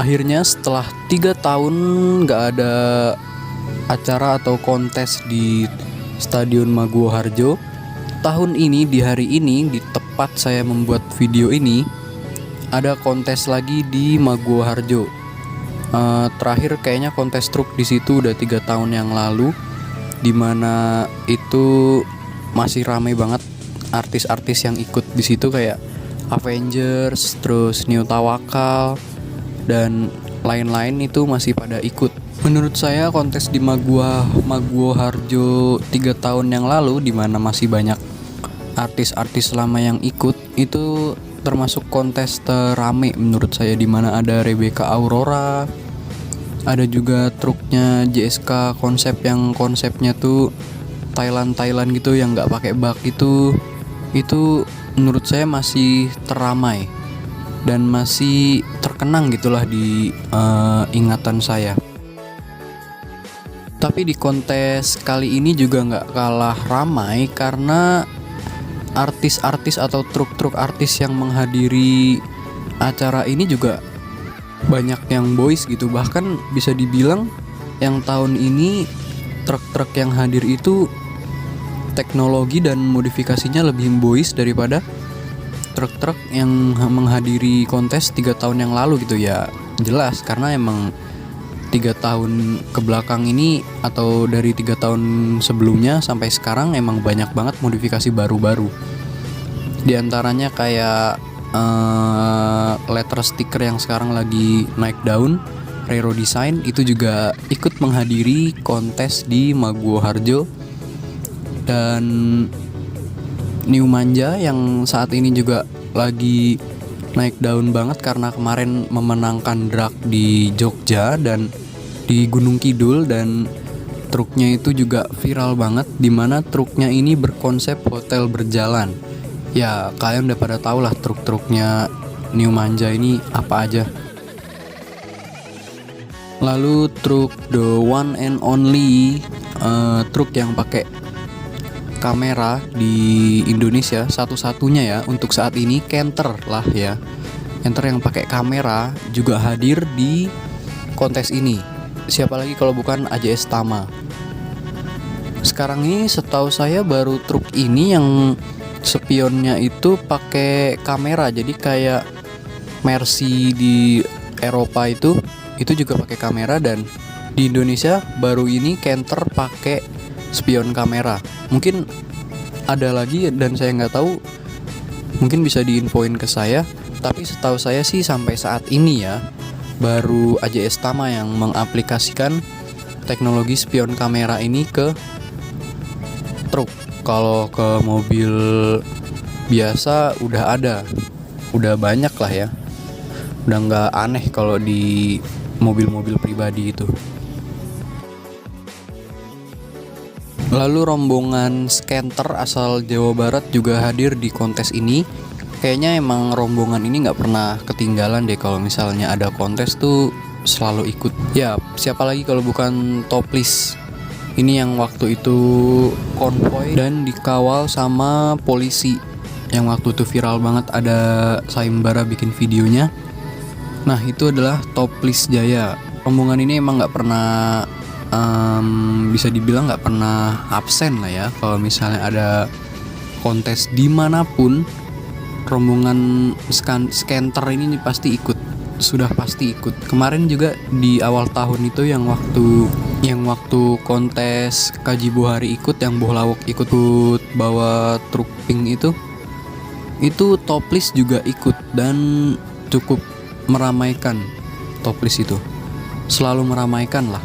Akhirnya setelah 3 tahun gak ada acara atau kontes di Stadion Maguwo Harjo, tahun ini di hari ini, di tepat saya membuat video ini, ada kontes lagi di Maguwo Harjo. Terakhir kayaknya kontes truk di situ udah 3 tahun yang lalu, dimana itu masih ramai banget artis-artis yang ikut di situ kayak Avengers, terus New Tawakal dan lain-lain itu masih pada ikut. Menurut saya kontes di Maguwo Harjo 3 tahun yang lalu, dimana masih banyak artis-artis lama yang ikut, itu termasuk kontes terame menurut saya, dimana ada Rebecca Aurora, ada juga truknya JSK konsep yang konsepnya tuh Thailand gitu yang nggak pakai bak itu menurut saya masih teramai dan masih terkenang gitulah di ingatan saya. Tapi di kontes kali ini juga nggak kalah ramai karena artis-artis atau truk-truk artis yang menghadiri acara ini juga banyak yang boys gitu. Bahkan bisa dibilang yang tahun ini truk-truk yang hadir itu teknologi dan modifikasinya lebih boys daripada truk-truk yang menghadiri kontes 3 tahun yang lalu gitu ya. Jelas karena emang 3 tahun ke belakang ini atau dari 3 tahun sebelumnya sampai sekarang emang banyak banget modifikasi baru-baru. Di antaranya kayak letter sticker yang sekarang lagi naik daun, Rero Design itu juga ikut menghadiri kontes di Maguwo Harjo. Dan New Manja yang saat ini juga lagi naik daun banget karena kemarin memenangkan drag di Jogja dan di Gunung Kidul, dan truknya itu juga viral banget, dimana truknya ini berkonsep hotel berjalan. Ya kalian udah pada tahu lah truk-truknya New Manja ini apa aja. Lalu truk the one and only truk yang pakai kamera di Indonesia satu-satunya ya untuk saat ini, Canter lah ya. Canter yang pakai kamera juga hadir di kontes ini. Siapa lagi kalau bukan AJS Tama. Sekarang ini setahu saya baru truk ini yang spionnya itu pakai kamera. Jadi kayak Mercy di Eropa itu juga pakai kamera, dan di Indonesia baru ini Canter pakai spion kamera. Mungkin ada lagi dan saya nggak tahu, mungkin bisa diinfoin ke saya. Tapi setahu saya sih sampai saat ini ya baru AJS Tama yang mengaplikasikan teknologi spion kamera ini ke truk. Kalau ke mobil biasa udah ada, udah banyak lah ya, udah nggak aneh kalau di mobil-mobil pribadi itu. Lalu rombongan Scanter asal Jawa Barat juga hadir di kontes ini. Kayaknya emang rombongan ini nggak pernah ketinggalan deh, kalau misalnya ada kontes tuh selalu ikut. Ya siapa lagi kalau bukan Toplis. Ini yang waktu itu konvoy dan dikawal sama polisi, yang waktu itu viral banget, ada sayembara bikin videonya. Nah itu adalah Toplis Jaya. Rombongan ini emang nggak pernah bisa dibilang nggak pernah absen lah ya. Kalau misalnya ada kontes dimanapun, rombongan Scanter ini pasti ikut, sudah pasti ikut. Kemarin juga di awal tahun itu yang waktu kontes Kaji Bohari ikut, yang Bohlawok ikut bawa truk pink itu Toplis juga ikut dan cukup meramaikan. Toplis itu selalu meramaikan lah.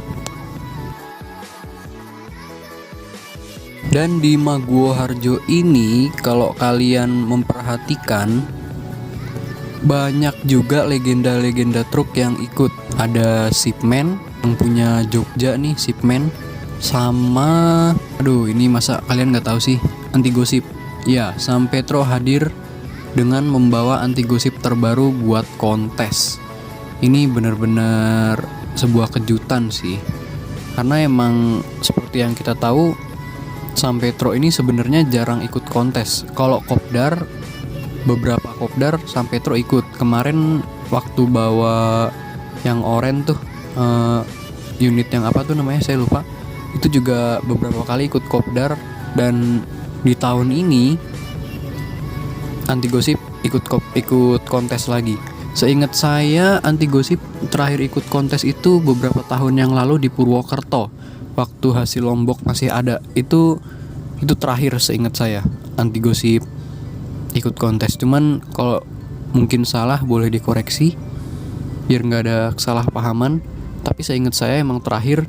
Dan di Maguwo Harjo ini kalau kalian memperhatikan, banyak juga legenda-legenda truk yang ikut. Ada Shipman yang punya Jogja nih, Shipman, sama ini masa kalian nggak tahu sih, Anti Gosip. Ya, Sam Petro hadir dengan membawa Anti Gosip terbaru buat kontes. Ini benar-benar sebuah kejutan sih, karena emang seperti yang kita tahu, Sam Petro ini sebenarnya jarang ikut kontes. Kalau kopdar, beberapa kopdar Sam Petro ikut. Kemarin waktu bawa yang oranye tuh, unit yang apa tuh namanya saya lupa. Itu juga beberapa kali ikut kopdar. Dan di tahun ini Anti Gosip ikut kontes lagi. Seingat saya Anti Gosip terakhir ikut kontes itu beberapa tahun yang lalu di Purwokerto, waktu hasil Lombok masih ada. Itu terakhir seingat saya Anti Gosip ikut kontes. Cuman kalau mungkin salah boleh dikoreksi biar nggak ada kesalahpahaman. Tapi seingat saya emang terakhir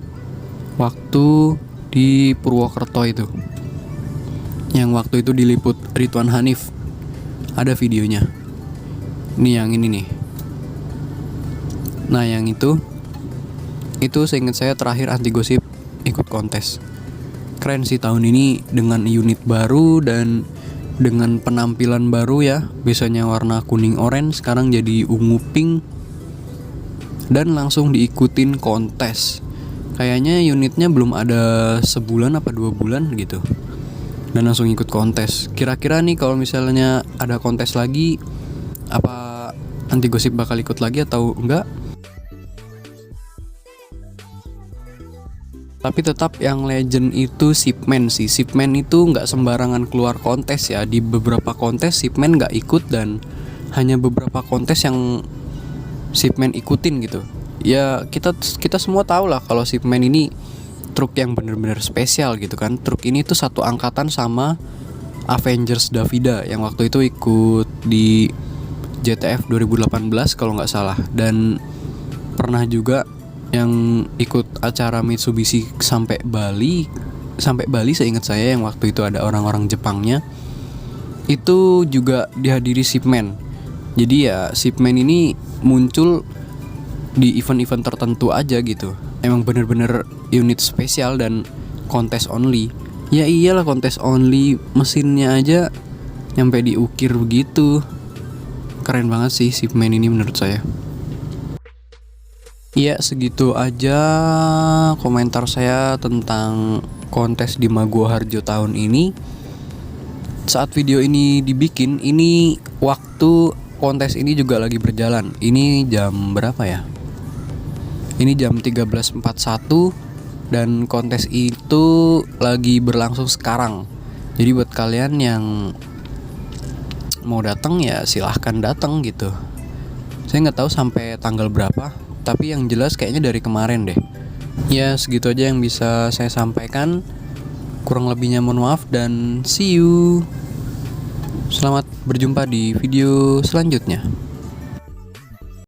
waktu di Purwokerto itu, yang waktu itu diliput Ridwan Hanif. Ada videonya. Ini yang ini nih. Nah yang itu seingat saya terakhir Anti Gosip ikut kontes. Keren sih tahun ini dengan unit baru dan dengan penampilan baru ya. Biasanya warna kuning orange, sekarang jadi ungu pink. Dan langsung diikutin kontes. Kayaknya unitnya belum ada sebulan apa 2 bulan gitu. Dan langsung ikut kontes. Kira-kira nih kalau misalnya ada kontes lagi, apa Anti Gosip bakal ikut lagi atau enggak? Tapi tetap yang legend itu Shipman sih. Shipman itu nggak sembarangan keluar kontes ya. Di beberapa kontes Shipman nggak ikut dan hanya beberapa kontes yang Shipman ikutin gitu. Ya kita semua tahu lah kalau Shipman ini truk yang bener-bener spesial gitu kan. Truk ini tuh satu angkatan sama Avengers Davida yang waktu itu ikut di JTF 2018 kalau nggak salah. Dan pernah juga yang ikut acara Mitsubishi sampai Bali seingat saya, yang waktu itu ada orang-orang Jepangnya. Itu juga dihadiri Shipman. Jadi ya Shipman ini muncul di event-event tertentu aja gitu. Emang bener-bener unit spesial dan kontes only. Ya iyalah kontes only, mesinnya aja nyampe diukir begitu. Keren banget sih Shipman ini menurut saya. Ya segitu aja komentar saya tentang kontes di Maguwo Harjo tahun ini. Saat video ini dibikin, ini waktu kontes ini juga lagi berjalan. Ini jam berapa ya? Ini jam 13.41 dan kontes itu lagi berlangsung sekarang. Jadi buat kalian yang mau datang ya silahkan datang gitu. Saya nggak tahu sampai tanggal berapa, tapi yang jelas kayaknya dari kemarin deh. Ya segitu aja yang bisa saya sampaikan. Kurang lebihnya mohon maaf dan see you. Selamat berjumpa di video selanjutnya.